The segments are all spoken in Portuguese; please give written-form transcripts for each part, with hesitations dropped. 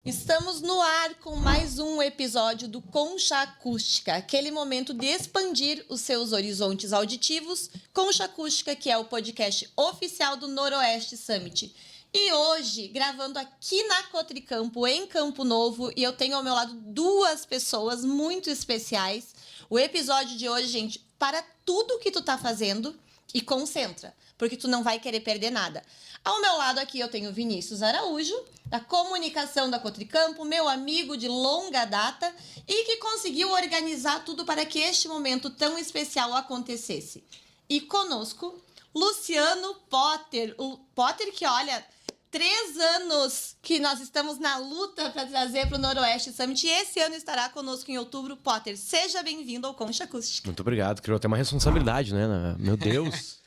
Estamos no ar com mais um episódio do Concha Acústica, aquele momento de expandir os seus horizontes auditivos. Concha Acústica, que é o podcast oficial do Noroeste Summit. E hoje, gravando aqui na Cotricampo, em Campo Novo, e eu tenho ao meu lado duas pessoas muito especiais. O episódio de hoje, gente, para tudo que tu tá fazendo e concentra, porque tu não vai querer perder nada. Ao meu lado aqui eu tenho Vinícius Araújo, da comunicação da Cotricampo, meu amigo de longa data e que conseguiu organizar tudo para que este momento tão especial acontecesse. E conosco, Luciano Potter. O Potter que, olha, 3 anos que nós estamos na luta para trazer para o Noroeste Summit e esse ano estará conosco em outubro. Potter, seja bem-vindo ao Concha Acústica. Muito obrigado, criou até uma responsabilidade, né? Meu Deus!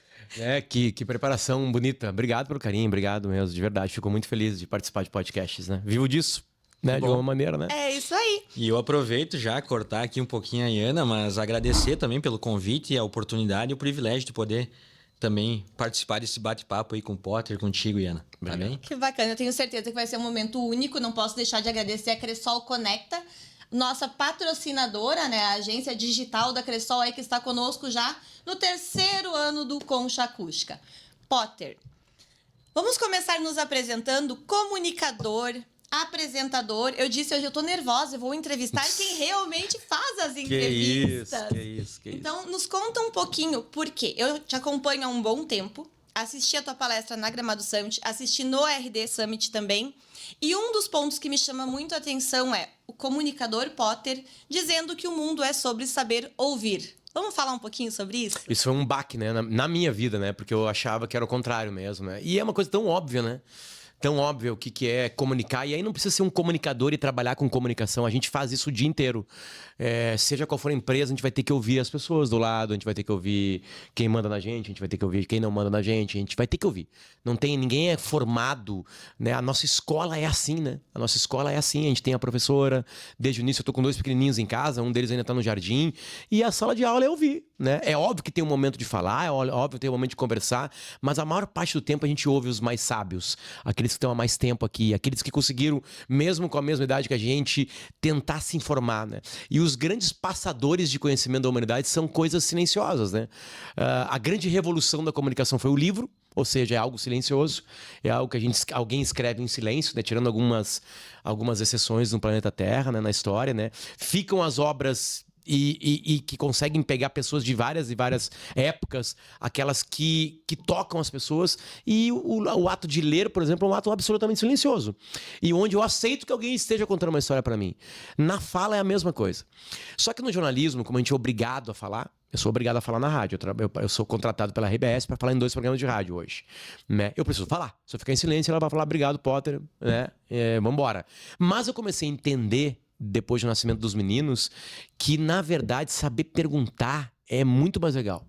Que preparação bonita. Obrigado pelo carinho, obrigado mesmo, de verdade. Fico muito feliz de participar de podcasts, né? Vivo disso, né? De alguma maneira, né? É isso aí. E eu aproveito já cortar aqui um pouquinho a Iana, mas agradecer também pelo convite, a oportunidade e o privilégio de poder também participar desse bate-papo aí com o Potter, contigo, Iana. Tá bem? Que bacana, eu tenho certeza que vai ser um momento único. Não posso deixar de agradecer a Cressol Conecta, nossa patrocinadora, né? A agência digital da Cressol aí que está conosco já no 3º ano do Concha Acústica. Potter, vamos começar nos apresentando. Comunicador, apresentador. Eu disse hoje eu tô nervosa, eu vou entrevistar quem realmente faz as entrevistas. Que isso. Então, nos conta um pouquinho por quê. Eu te acompanho há um bom tempo, assisti a tua palestra na Gramado Summit, assisti no RD Summit também. E um dos pontos que me chama muito a atenção é o comunicador Potter dizendo que o mundo é sobre saber ouvir. Vamos falar um pouquinho sobre isso? Isso foi um baque, né? Na minha vida, né? Porque eu achava que era o contrário mesmo, né? E é uma coisa tão óbvia, né? Tão óbvio o que é comunicar. E aí não precisa ser um comunicador e trabalhar com comunicação. A gente faz isso o dia inteiro. Seja qual for a empresa, a gente vai ter que ouvir as pessoas do lado, a gente vai ter que ouvir quem manda na gente, a gente vai ter que ouvir quem não manda na gente, a gente vai ter que ouvir. Ninguém é formado, né? A nossa escola é assim, né? A nossa escola é assim. A gente tem a professora, desde o início eu tô com 2 pequenininhos em casa, um deles ainda tá no jardim, e a sala de aula é ouvir, né? É óbvio que tem um momento de falar, é óbvio que tem um momento de conversar, mas a maior parte do tempo a gente ouve os mais sábios, aqueles que estão há mais tempo aqui, aqueles que conseguiram, mesmo com a mesma idade que a gente, tentar se informar, né? E os grandes passadores de conhecimento da humanidade são coisas silenciosas, né? A grande revolução da comunicação foi o livro, ou seja, é algo silencioso, é algo que alguém escreve em silêncio, né? Tirando algumas exceções no planeta Terra, né? Na história, né? Ficam as obras e que conseguem pegar pessoas de várias e várias épocas, aquelas que tocam as pessoas, e o ato de ler, por exemplo, é um ato absolutamente silencioso, e onde eu aceito que alguém esteja contando uma história para mim. Na fala é a mesma coisa. Só que no jornalismo, como a gente é obrigado a falar, eu sou obrigado a falar na rádio, eu sou contratado pela RBS para falar em 2 programas de rádio hoje, né? Eu preciso falar, se eu ficar em silêncio ela vai falar obrigado, Potter, né? Vambora. Mas eu comecei a entender, depois do nascimento dos meninos, que na verdade saber perguntar é muito mais legal.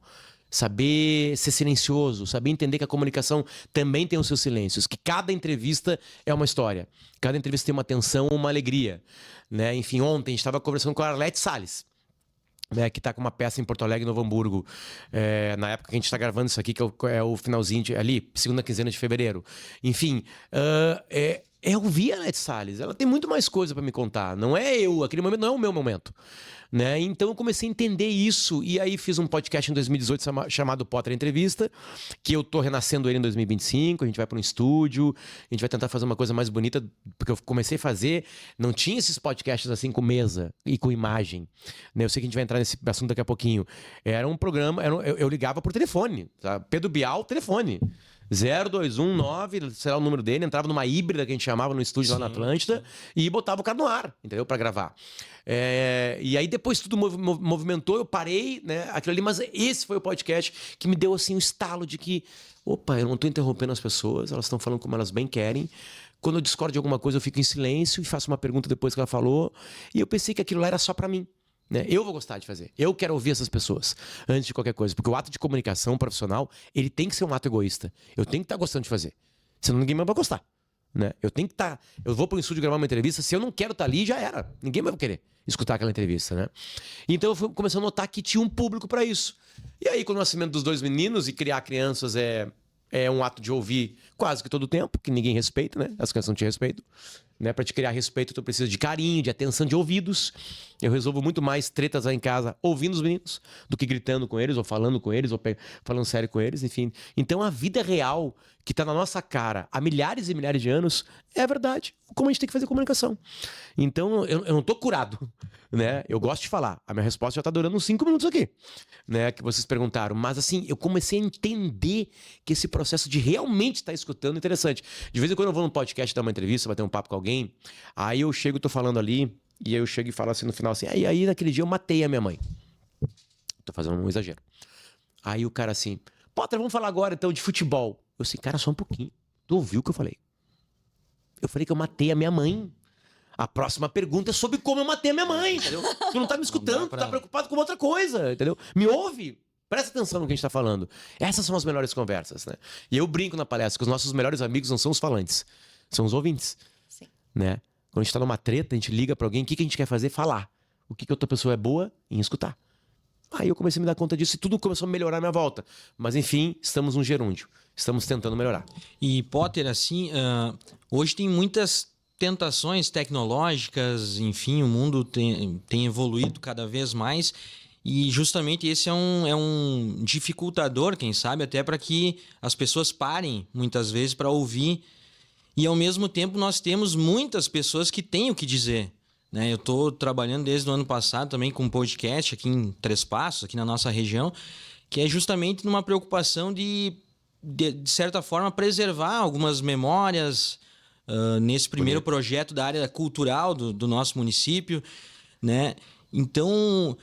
Saber ser silencioso, saber entender que a comunicação também tem os seus silêncios, que cada entrevista é uma história, cada entrevista tem uma tensão, uma alegria, né? Enfim, ontem a gente estava conversando com a Arlete Salles, né, que tá com uma peça em Porto Alegre, Novo Hamburgo, na época que a gente tá gravando isso aqui, que é o finalzinho ali, segunda quinzena de fevereiro. Enfim, eu vi a Arlete Salles, ela tem muito mais coisa para me contar, não é aquele momento não é o meu momento, né? Então eu comecei a entender isso, e aí fiz um podcast em 2018 chamado Potter Entrevista, que eu tô renascendo ele em 2025, a gente vai para um estúdio, a gente vai tentar fazer uma coisa mais bonita, porque eu comecei a fazer, não tinha esses podcasts assim com mesa e com imagem, né? Eu sei que a gente vai entrar nesse assunto daqui a pouquinho. Era um programa, eu ligava por telefone, tá? Pedro Bial, telefone 0219, será o número dele, entrava numa híbrida que a gente chamava no estúdio lá na Atlântida, e botava o cara no ar, entendeu? Pra gravar. E aí depois tudo movimentou, eu parei, né? Aquilo ali, mas esse foi o podcast que me deu assim um estalo de que, opa, eu não tô interrompendo as pessoas, elas estão falando como elas bem querem. Quando eu discordo de alguma coisa, eu fico em silêncio e faço uma pergunta depois que ela falou, e eu pensei que aquilo lá era só pra mim. Né? Eu vou gostar de fazer. Eu quero ouvir essas pessoas antes de qualquer coisa. Porque o ato de comunicação profissional, ele tem que ser um ato egoísta. Eu tenho que estar gostando de fazer. Senão ninguém mais vai gostar. Né? Eu tenho que estar... Eu vou para o estúdio gravar uma entrevista. Se eu não quero estar ali, já era. Ninguém vai querer escutar aquela entrevista. Né? Então eu comecei a notar que tinha um público para isso. E aí, com o nascimento dos 2 meninos, e criar crianças é um ato de ouvir quase que todo o tempo, que ninguém respeita, né? As crianças não te respeitam. Né? Para te criar respeito, tu precisa de carinho, de atenção, de ouvidos. Eu resolvo muito mais tretas lá em casa ouvindo os meninos do que gritando com eles, ou falando com eles, ou falando sério com eles, enfim. Então a vida real que tá na nossa cara há milhares e milhares de anos é verdade. Como a gente tem que fazer comunicação. Então eu não tô curado, né? Eu gosto de falar. A minha resposta já tá durando uns 5 minutos aqui, né? Que vocês perguntaram. Mas assim, eu comecei a entender que esse processo de realmente estar escutando é interessante. De vez em quando eu vou num podcast dar uma entrevista, bater um papo com alguém, aí eu chego, tô falando ali, e aí eu chego e falo assim no final assim, aí naquele dia eu matei a minha mãe. Tô fazendo um exagero. Aí o cara assim, Potter, vamos falar agora então de futebol. Eu assim, cara, só um pouquinho. Tu ouviu o que eu falei? Eu falei que eu matei a minha mãe. A próxima pergunta é sobre como eu matei a minha mãe, entendeu? Tu não tá me escutando, tu tá preocupado com outra coisa, entendeu? Me ouve. Presta atenção no que a gente tá falando. Essas são as melhores conversas, né? E eu brinco na palestra que os nossos melhores amigos não são os falantes, são os ouvintes. Sim. Né? Quando a gente tá numa treta, a gente liga pra alguém, o que a gente quer fazer? Falar. O que outra pessoa é boa em escutar. Aí eu comecei a me dar conta disso e tudo começou a melhorar à minha volta. Mas enfim, estamos num gerúndio. Estamos tentando melhorar. E Potter, assim, hoje tem muitas tentações tecnológicas, enfim, o mundo tem evoluído cada vez mais e justamente esse é um dificultador, quem sabe, até para que as pessoas parem muitas vezes para ouvir e ao mesmo tempo nós temos muitas pessoas que têm o que dizer. Né? Eu estou trabalhando desde o ano passado também com um podcast aqui em Três Passos, aqui na nossa região, que é justamente numa preocupação de certa forma, preservar algumas memórias nesse primeiro projeto da área cultural do nosso município, né? Então,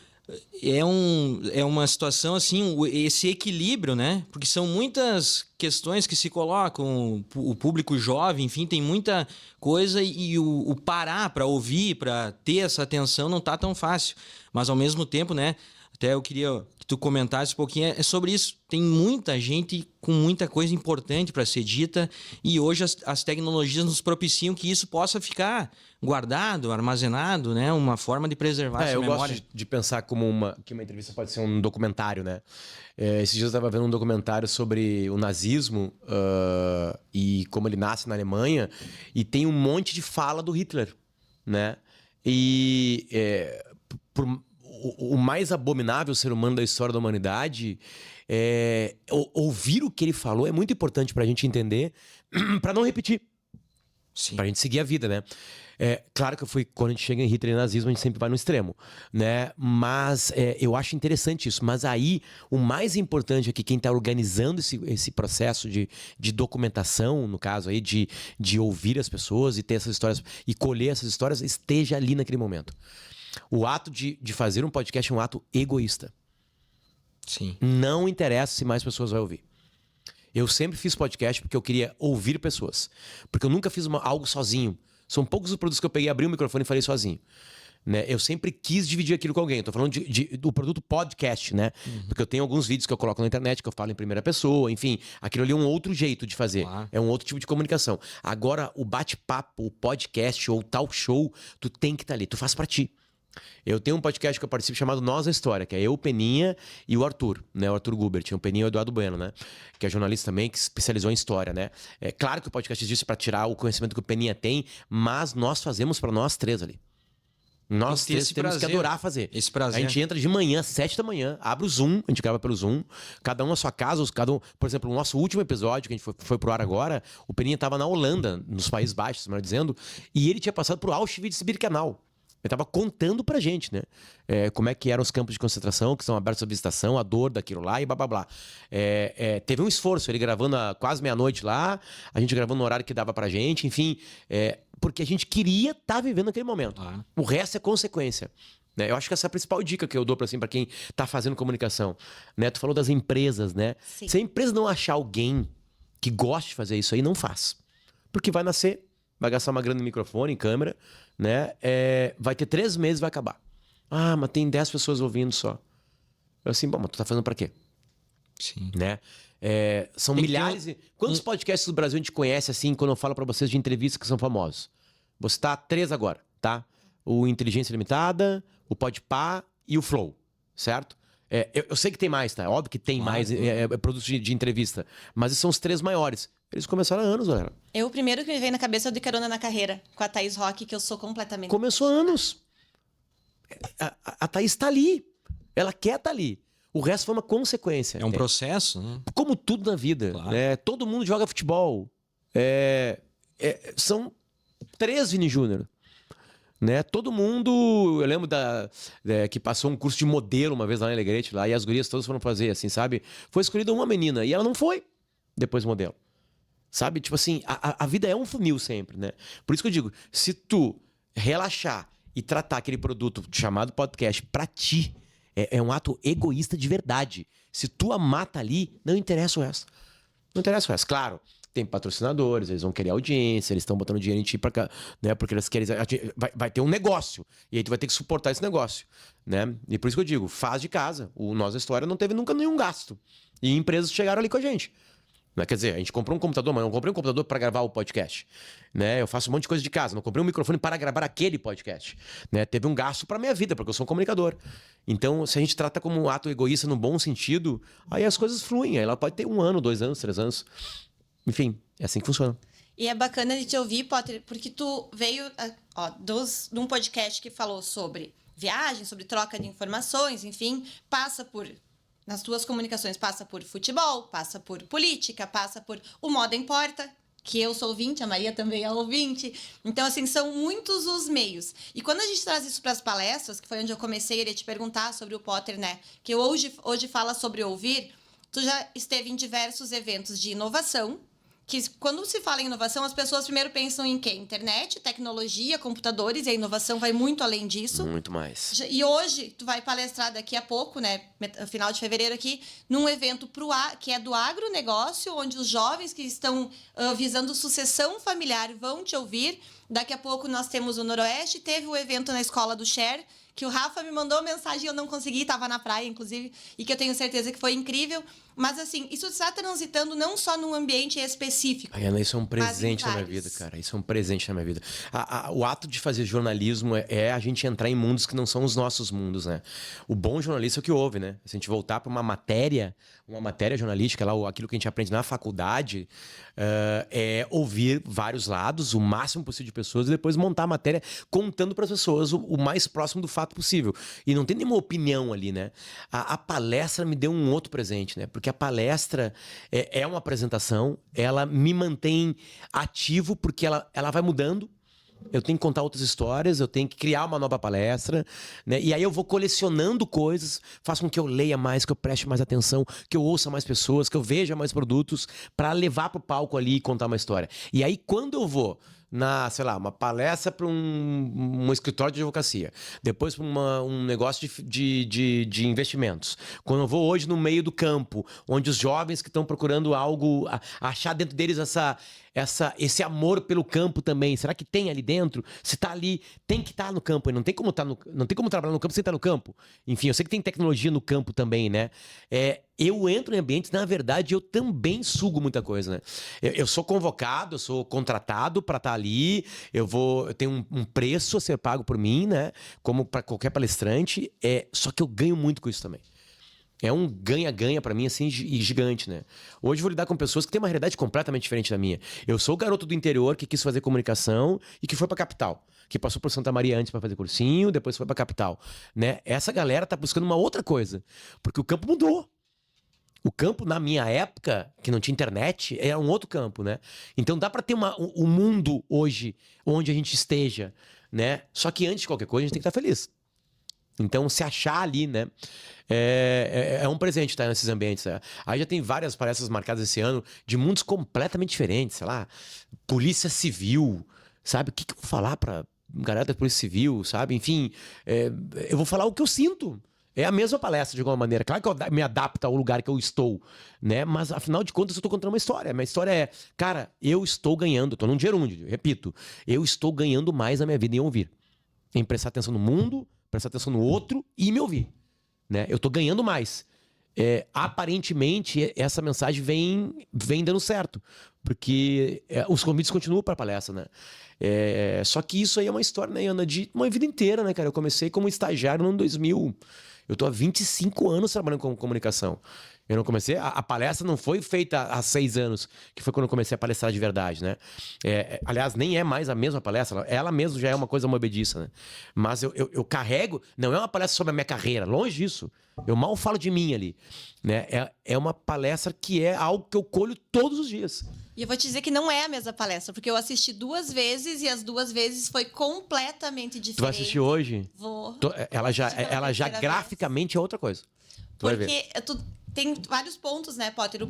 é uma situação, assim, esse equilíbrio, né? Porque são muitas questões que se colocam, o público jovem, enfim, tem muita coisa e o parar para ouvir, para ter essa atenção não tá tão fácil. Mas, ao mesmo tempo, né? Até eu queria que tu comentasse um pouquinho é sobre isso. Tem muita gente com muita coisa importante para ser dita e hoje as tecnologias nos propiciam que isso possa ficar guardado, armazenado, né? Uma forma de preservar essa memória. Eu gosto de pensar como que uma entrevista pode ser um documentário, né? Esses dias eu estava vendo um documentário sobre o nazismo e como ele nasce na Alemanha e tem um monte de fala do Hitler, né? E o mais abominável ser humano da história da humanidade, ouvir o que ele falou é muito importante pra gente entender, pra não repetir. Sim. Pra gente seguir a vida, né? Claro que quando a gente chega em Hitler e nazismo, a gente sempre vai no extremo, né? Mas eu acho interessante isso. Mas aí, o mais importante é que quem tá organizando esse processo de documentação, no caso aí, de ouvir as pessoas e ter essas histórias, e colher essas histórias, esteja ali naquele momento. O ato de fazer um podcast é um ato egoísta. Sim. Não interessa se mais pessoas vão ouvir. Eu sempre fiz podcast porque eu queria ouvir pessoas. Porque eu nunca fiz algo sozinho. São poucos os produtos que eu peguei, abri o microfone e falei sozinho. Né? Eu sempre quis dividir aquilo com alguém. Eu tô falando do produto podcast, né? Uhum. Porque eu tenho alguns vídeos que eu coloco na internet que eu falo em primeira pessoa. Enfim, aquilo ali é um outro jeito de fazer. Ah. É um outro tipo de comunicação. Agora, o bate-papo, o podcast ou o talk show, tu tem que estar ali. Tu faz pra ti. Eu tenho um podcast que eu participo chamado Nós a História, que é eu, o Peninha e o Arthur, né? O Arthur Gubert, o Peninha e o Eduardo Bueno, né? Que é jornalista também, que se especializou em história, né? É claro que o podcast existe para tirar o conhecimento que o Peninha tem, mas nós fazemos para nós três ali. Nós três temos que adorar fazer. Esse prazer. A gente entra de manhã, 7 da manhã, abre o Zoom, a gente grava pelo Zoom, cada um na sua casa, por exemplo, o nosso último episódio, que a gente foi pro ar agora, o Peninha tava na Holanda, nos Países Baixos, melhor dizendo, e ele tinha passado por Auschwitz-Birkenau. Ele estava contando pra gente, né? Como é que eram os campos de concentração que são abertos à visitação, a dor daquilo lá e blá blá blá. Teve um esforço, ele gravando quase meia-noite lá, a gente gravando no horário que dava pra gente, enfim, porque a gente queria estar vivendo aquele momento. Ah. O resto é consequência. Né? Eu acho que essa é a principal dica que eu dou pra quem tá fazendo comunicação. Né? Tu falou das empresas, né? Sim. Se a empresa não achar alguém que goste de fazer isso aí, não faz. Porque vai nascer, vai gastar uma grana em microfone, em câmera, né? Vai ter 3 meses e vai acabar. Ah, mas tem 10 pessoas ouvindo só. Eu assim, bom, mas tu tá fazendo pra quê? Sim. Né? São milhares... Quantos podcasts do Brasil a gente conhece, assim, quando eu falo pra vocês de entrevistas que são famosos? Vou citar 3 agora, tá? O Inteligência Limitada, o Podpah e o Flow, certo? Eu sei que tem mais, tá? Óbvio que tem mais produtos de entrevista. Mas esses são os 3 maiores. Eles começaram há anos, galera. O primeiro que me veio na cabeça é o de Carona na Carreira, com a Thaís Roque, que eu sou completamente... Começou há anos. A Thaís tá ali. Ela quer estar ali. O resto foi uma consequência. É um processo, né? Como tudo na vida. Claro. Né? Todo mundo joga futebol. São 3 Vini Júnior. Né? Todo mundo... Eu lembro que passou um curso de modelo uma vez lá em Alegrete, lá, e as gurias todas foram fazer, assim, sabe? Foi escolhida uma menina, e ela não foi depois modelo. Sabe? Tipo assim, a vida é um funil sempre, né? Por isso que eu digo, se tu relaxar e tratar aquele produto chamado podcast pra ti, é um ato egoísta de verdade. Se tu amar tá ali, não interessa o resto. Não interessa o resto. Claro, tem patrocinadores, eles vão querer audiência, eles estão botando dinheiro em ti pra cá, né? Porque eles querem... Vai ter um negócio. E aí tu vai ter que suportar esse negócio, né? E por isso que eu digo, faz de casa. O Nossa História não teve nunca nenhum gasto. E empresas chegaram ali com a gente. Quer dizer, a gente comprou um computador, mas não comprei um computador para gravar o podcast. Né? Eu faço um monte de coisa de casa, não comprei um microfone para gravar aquele podcast. Né? Teve um gasto para minha vida, porque eu sou um comunicador. Então, se a gente trata como um ato egoísta no bom sentido, aí as coisas fluem. Aí ela pode ter 1 ano, 2 anos, 3 anos. Enfim, é assim que funciona. E é bacana de te ouvir, Potter, porque tu veio de um podcast que falou sobre viagem, sobre troca de informações, enfim, passa por... Nas tuas comunicações passa por futebol, passa por política, passa por o Moda Importa, que eu sou ouvinte, a Maria também é ouvinte. Então, assim, são muitos os meios. E quando a gente traz isso para as palestras, que foi onde eu comecei, eu iria te perguntar sobre o Potter, né? Que hoje fala sobre ouvir. Tu já esteve em diversos eventos de inovação, que quando se fala em inovação, as pessoas primeiro pensam em quê? Internet, tecnologia, computadores, e a inovação vai muito além disso. Muito mais. E hoje, tu vai palestrar daqui a pouco, né, final de fevereiro aqui, num evento que é do agronegócio, onde os jovens que estão visando sucessão familiar vão te ouvir. Daqui a pouco nós temos o Noroeste, teve o evento na escola do Cher, que o Rafa me mandou mensagem, eu não consegui, estava na praia, inclusive, e que eu tenho certeza que foi incrível. Mas, assim, isso está transitando não só num ambiente específico. Ana, isso é um presente na minha vida, cara. Isso é um presente na minha vida. O ato de fazer jornalismo é a gente entrar em mundos que não são os nossos mundos, né? O bom jornalista é o que ouve, né? Se a gente voltar para uma matéria jornalística, lá, aquilo que a gente aprende na faculdade, é ouvir vários lados, o máximo possível de pessoas, e depois montar a matéria contando para as pessoas o mais próximo do fato possível. E não tem nenhuma opinião ali, né? A palestra me deu um outro presente, né? Porque a palestra é uma apresentação, ela me mantém ativo porque ela vai mudando. Eu tenho que contar outras histórias, eu tenho que criar uma nova palestra, né? E aí eu vou colecionando coisas, faço com que eu leia mais, que eu preste mais atenção, que eu ouça mais pessoas, que eu veja mais produtos para levar pro palco ali e contar uma história. E aí quando eu vou sei lá, uma palestra para um escritório de advocacia, depois para um negócio de investimentos. Quando eu vou hoje no meio do campo, onde os jovens que estão procurando algo, achar dentro deles esse amor pelo campo também. Será que tem ali dentro? Se tá ali, tem que estar no campo. Não tem como trabalhar no campo sem estar no campo. Enfim, eu sei que tem tecnologia no campo também, né? Eu entro em ambientes, na verdade, eu também sugo muita coisa, né? Eu sou convocado, eu sou contratado para estar ali, eu tenho um preço a ser pago por mim, né? Como para qualquer palestrante, só que eu ganho muito com isso também. É um ganha-ganha pra mim, assim, gigante, né? Hoje eu vou lidar com pessoas que têm uma realidade completamente diferente da minha. Eu sou o garoto do interior que quis fazer comunicação e que foi pra capital. Que passou por Santa Maria antes pra fazer cursinho, depois foi pra capital, né? Essa galera tá buscando uma outra coisa. Porque o campo mudou. O campo, na minha época, que não tinha internet, era um outro campo, né? Então dá pra ter um mundo hoje onde a gente esteja, né? Só que antes de qualquer coisa, a gente tem que estar feliz. Então, se achar ali, né? É um presente estar nesses ambientes. Né? Aí já tem várias palestras marcadas esse ano de mundos completamente diferentes, sei lá, polícia civil, sabe? O que eu vou falar pra galera da polícia civil, sabe? Enfim, eu vou falar o que eu sinto. É a mesma palestra, de alguma maneira. Claro que eu me adapto ao lugar que eu estou, né? Mas, afinal de contas, eu estou contando uma história. A minha história é, cara, eu estou ganhando, estou num gerúndio, repito, eu estou ganhando mais na minha vida em ouvir. Em prestar atenção no mundo, prestar atenção no outro e me ouvir, né? Eu tô ganhando mais. Aparentemente, essa mensagem vem dando certo, porque os convites continuam para a palestra, né? Só que isso aí é uma história, né, Ana, de uma vida inteira, né, cara? Eu comecei como estagiário no ano 2000. Eu tô há 25 anos trabalhando com comunicação. Eu não comecei... A palestra não foi feita há 6 anos, que foi quando eu comecei a palestrar de verdade, né? Aliás, nem é mais a mesma palestra. Ela mesmo já é uma coisa movediça, né? Mas eu carrego... Não é uma palestra sobre a minha carreira, longe disso. Eu mal falo de mim ali, né? É uma palestra que é algo que eu colho todos os dias. E eu vou te dizer que não é a mesma palestra, porque eu assisti 2 vezes e as 2 vezes foi completamente diferente. Tu vai assistir hoje? Vou. Ela já terceira graficamente é outra coisa. Tu vai ver. Porque tem vários pontos, né, Potter?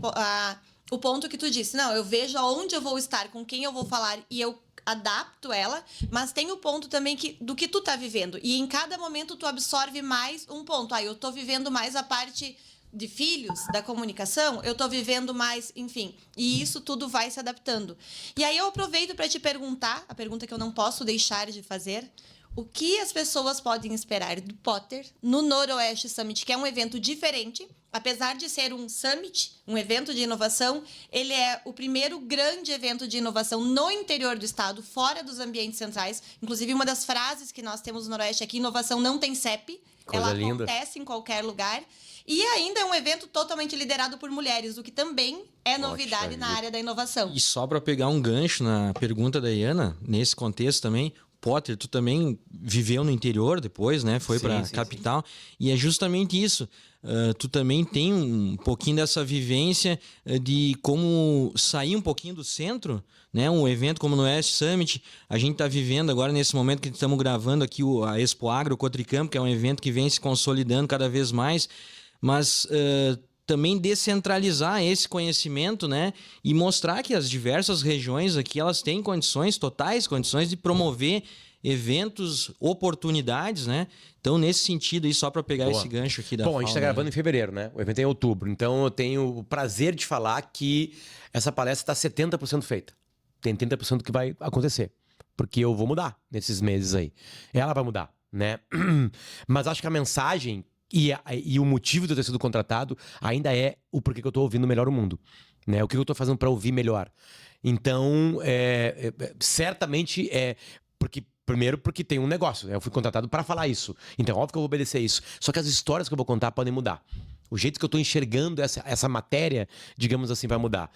O ponto que tu disse, não, eu vejo aonde eu vou estar, com quem eu vou falar e eu adapto ela, mas tem o ponto também do que tu tá vivendo. E em cada momento tu absorve mais um ponto. Eu tô vivendo mais a parte de filhos, da comunicação, eu tô vivendo mais, enfim. E isso tudo vai se adaptando. E aí eu aproveito para te perguntar, a pergunta que eu não posso deixar de fazer, o que as pessoas podem esperar do Potter no Noroeste Summit, que é um evento diferente. Apesar de ser um summit, um evento de inovação, ele é o primeiro grande evento de inovação no interior do estado, fora dos ambientes centrais. Inclusive, uma das frases que nós temos no Noroeste é que inovação não tem CEP. Coisa ela linda. acontece em qualquer lugar. E ainda é um evento totalmente liderado por mulheres, o que também é novidade na área da inovação. E só para pegar um gancho na pergunta da Iana, nesse contexto também, Potter, tu também viveu no interior depois, né? Foi para a capital. Sim. E é justamente isso. Tu também tem um pouquinho dessa vivência de como sair um pouquinho do centro, né? Um evento como no West Summit, a gente está vivendo agora nesse momento que estamos gravando aqui a Expo Agro Cotricampo, que é um evento que vem se consolidando cada vez mais, mas também descentralizar esse conhecimento, né? E mostrar que as diversas regiões aqui, elas têm totais condições de promover eventos, oportunidades, né? Então, nesse sentido aí, só para pegar esse gancho aqui da Bom, a gente está gravando em fevereiro, né? O evento é em outubro. Então, eu tenho o prazer de falar que essa palestra está 70% feita. Tem 30% que vai acontecer. Porque eu vou mudar nesses meses aí. Ela vai mudar, né? Mas acho que a mensagem e o motivo de eu ter sido contratado ainda é o porquê que eu estou ouvindo melhor o mundo, né? O que eu estou fazendo para ouvir melhor. Então, certamente primeiro porque tem um negócio, né? Eu fui contratado para falar isso. Então, óbvio que eu vou obedecer isso. Só que as histórias que eu vou contar podem mudar. O jeito que eu estou enxergando essa matéria, digamos assim, vai mudar.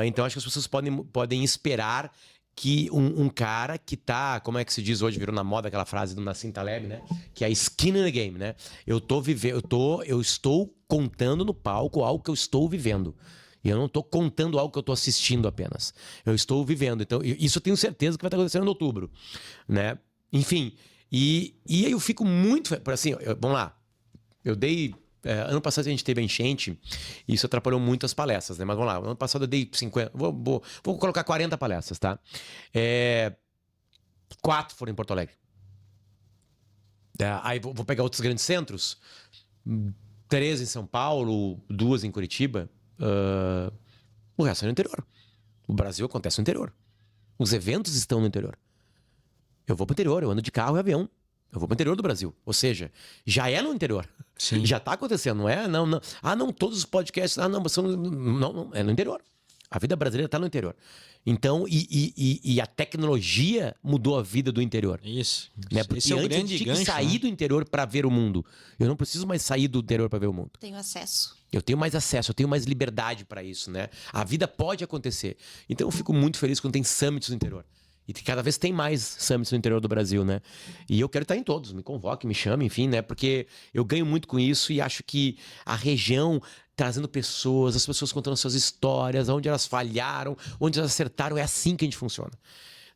Então, acho que as pessoas podem esperar que um cara que tá, como é que se diz hoje, virou na moda aquela frase do Nassim Taleb, né? Que é skin in the game, né? Eu estou contando no palco algo que eu estou vivendo. E eu não estou contando algo que eu estou assistindo apenas. Eu estou vivendo. Então, isso eu tenho certeza que vai estar acontecendo em outubro, né? Enfim, e aí eu fico muito... Assim, vamos lá. Eu dei... ano passado a gente teve a enchente e isso atrapalhou muito as palestras, né? Mas vamos lá, ano passado eu dei 50... Vou colocar 40 palestras, tá? 4 foram em Porto Alegre. Aí vou pegar outros grandes centros. 3 em São Paulo, 2 em Curitiba. O resto é no interior. O Brasil acontece no interior. Os eventos estão no interior. Eu vou pro interior, eu ando de carro e avião. Eu vou pro interior do Brasil. Ou seja, já é no interior. Sim. Já tá acontecendo, não é? Não. Não, todos os podcasts... Não, é no interior. A vida brasileira tá no interior. Então, e a tecnologia mudou a vida do interior. Isso. Né? Porque esse é o antes grande eu tinha gancho, que sair do interior para ver o mundo. Eu não preciso mais sair do interior para ver o mundo. Tenho acesso. Eu tenho mais acesso, eu tenho mais liberdade para isso, né? A vida pode acontecer. Então eu fico muito feliz quando tem summits no interior. E cada vez tem mais summits no interior do Brasil, né? E eu quero estar em todos, me convoque, me chame, enfim, né? Porque eu ganho muito com isso e acho que a região trazendo pessoas, as pessoas contando suas histórias, onde elas falharam, onde elas acertaram, é assim que a gente funciona.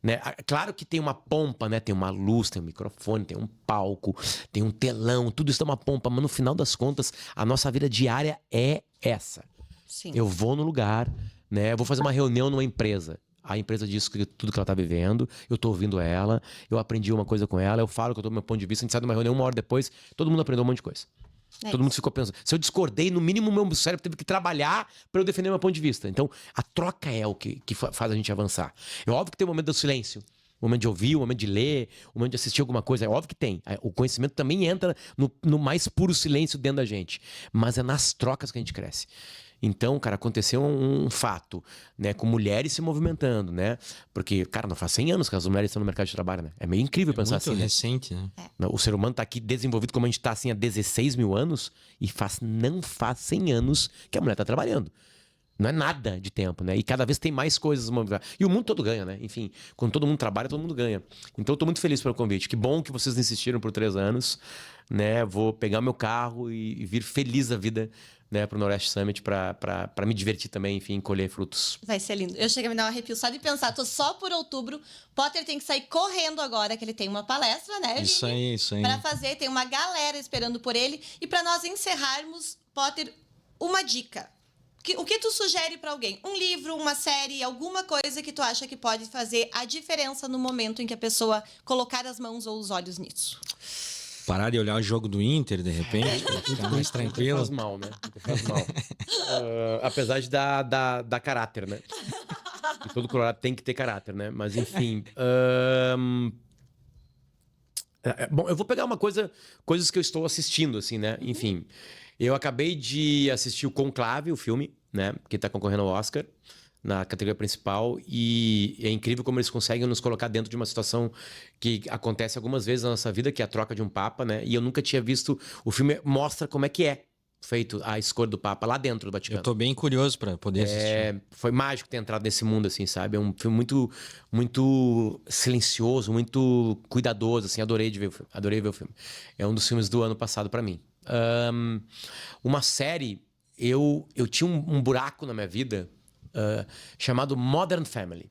Né? Claro que tem uma pompa, né? Tem uma luz, tem um microfone, tem um palco, tem um telão, tudo isso é uma pompa, mas no final das contas, a nossa vida diária é essa. Sim. Eu vou no lugar, né? Eu vou fazer uma reunião numa empresa. A empresa diz tudo que ela tá vivendo, eu tô ouvindo ela, eu aprendi uma coisa com ela, eu falo que eu tô do meu ponto de vista, a gente sai de uma reunião, 1 hora depois, todo mundo aprendeu um monte de coisa. Todo mundo ficou pensando. Se eu discordei, no mínimo o meu cérebro teve que trabalhar para eu defender meu ponto de vista. Então, a troca é o que faz a gente avançar. É óbvio que tem o momento do silêncio, o momento de ouvir, o momento de ler, o momento de assistir alguma coisa. É óbvio que tem. O conhecimento também entra no mais puro silêncio dentro da gente. Mas é nas trocas que a gente cresce. Então, cara, aconteceu um fato, né? Com mulheres se movimentando, né? Porque, cara, não faz 100 anos que as mulheres estão no mercado de trabalho, né? É meio incrível pensar Muito assim, né? recente, né? O ser humano tá aqui desenvolvido como a gente tá, assim, há 16 mil anos. E não faz 100 anos que a mulher tá trabalhando. Não é nada de tempo, né? E cada vez tem mais coisas. E o mundo todo ganha, né? Enfim, quando todo mundo trabalha, todo mundo ganha. Então eu tô muito feliz pelo convite. Que bom que vocês insistiram por 3 anos, né? Vou pegar meu carro e vir feliz da vida, né? Pro Noroeste Summit pra me divertir também, enfim, colher frutos. Vai ser lindo. Eu cheguei a me dar um arrepio só de pensar. Tô só por outubro. Potter tem que sair correndo agora, que ele tem uma palestra, né, Isso Vini? aí, isso aí. Pra fazer, tem uma galera esperando por ele. E pra nós encerrarmos, Potter, uma dica. O que tu sugere pra alguém? Um livro, uma série, alguma coisa que tu acha que pode fazer a diferença no momento em que a pessoa colocar as mãos ou os olhos nisso? Parar de olhar o jogo do Inter, de repente, pra ficar mais tranquilo. Faz mal, né? Faz mal. Apesar de dar caráter, né? E todo Colorado tem que ter caráter, né? Mas, enfim... Bom, eu vou pegar coisas que eu estou assistindo, assim, né? Enfim, eu acabei de assistir o Conclave, o filme, né? Que tá concorrendo ao Oscar, na categoria principal. E é incrível como eles conseguem nos colocar dentro de uma situação que acontece algumas vezes na nossa vida, que é a troca de um papa, né? E eu nunca tinha visto... O filme mostra como é que é feito a escolha do papa lá dentro do Vaticano. Eu tô bem curioso pra poder assistir. Foi mágico ter entrado nesse mundo, assim, sabe? É um filme muito, muito silencioso, muito cuidadoso, assim. Adorei ver o filme. É um dos filmes do ano passado pra mim. Uma série, eu tinha um buraco na minha vida chamado Modern Family.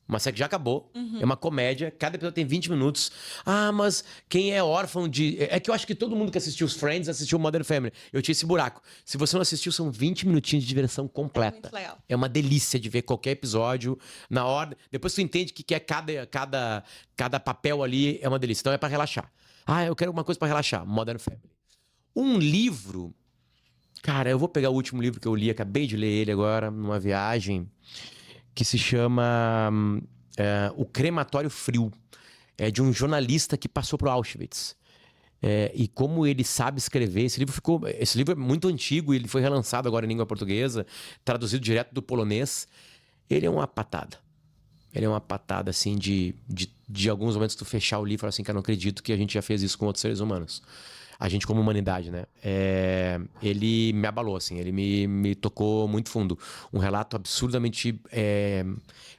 Uma série que já acabou. É uma comédia. Cada episódio tem 20 minutos. Ah, mas quem é órfão de... É que eu acho que todo mundo que assistiu os Friends assistiu Modern Family. Eu tinha esse buraco. Se você não assistiu, são 20 minutinhos de diversão completa. É muito legal. É uma delícia de ver qualquer episódio na ordem. Depois tu entende o que é cada papel ali. É uma delícia. Então é pra relaxar. Ah, eu quero uma coisa pra relaxar. Modern Family. Um livro... Cara, eu vou pegar o último livro que eu li. Acabei de ler ele agora, numa viagem... que se chama O Crematório Frio. É de um jornalista que passou por Auschwitz. E como ele sabe escrever, esse livro é muito antigo, ele foi relançado agora em língua portuguesa, traduzido direto do polonês. Ele é uma patada. Ele é uma patada, assim, de alguns momentos tu fechar o livro e falar assim, cara, não acredito que a gente já fez isso com outros seres humanos. A gente como humanidade, né? Ele me abalou, assim, ele me tocou muito fundo. Um relato absurdamente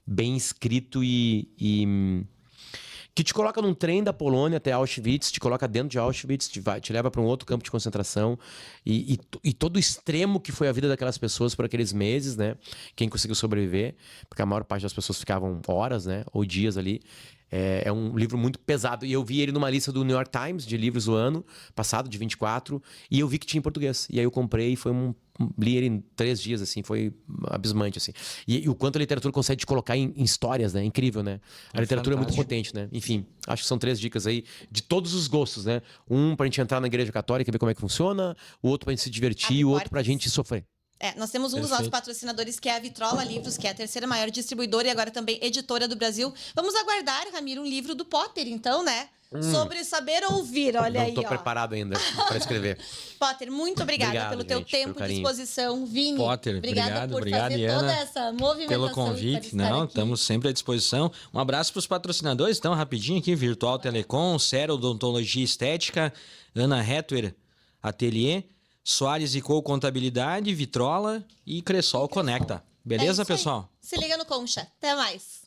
bem escrito e que te coloca num trem da Polônia até Auschwitz, te coloca dentro de Auschwitz, te leva para um outro campo de concentração e todo o extremo que foi a vida daquelas pessoas por aqueles meses, né? Quem conseguiu sobreviver, porque a maior parte das pessoas ficavam horas, né? Ou dias ali. É um livro muito pesado. E eu vi ele numa lista do New York Times de livros do ano passado, de 24, e eu vi que tinha em português. E aí eu comprei e li ele em 3 dias, assim, foi abismante, assim. E o quanto a literatura consegue te colocar em histórias, né? Incrível, né? A literatura é muito potente, né? Enfim, acho que são 3 dicas aí de todos os gostos, né? Um pra gente entrar na igreja católica e ver como é que funciona, o outro pra gente se divertir e o outro pra gente sofrer. Nós temos um dos nossos patrocinadores, que é a Vitrola Livros, que é a 3ª maior distribuidora e agora também editora do Brasil. Vamos aguardar, Ramiro, um livro do Potter, então, né? Sobre saber ouvir, olha aí, Não tô preparado ainda para escrever. Potter, muito obrigada pelo teu tempo de disposição. Vini, Potter, obrigado por fazer Iana, toda essa movimentação. Pelo convite. Não, estamos sempre à disposição. Um abraço para os patrocinadores, então, rapidinho aqui, Virtual Telecom, Cero Odontologia Estética, Ana Hetwer Atelier, Soares & Co Contabilidade, Vitrola e Cressol Conecta. Beleza, pessoal? Se liga no Concha. Até mais.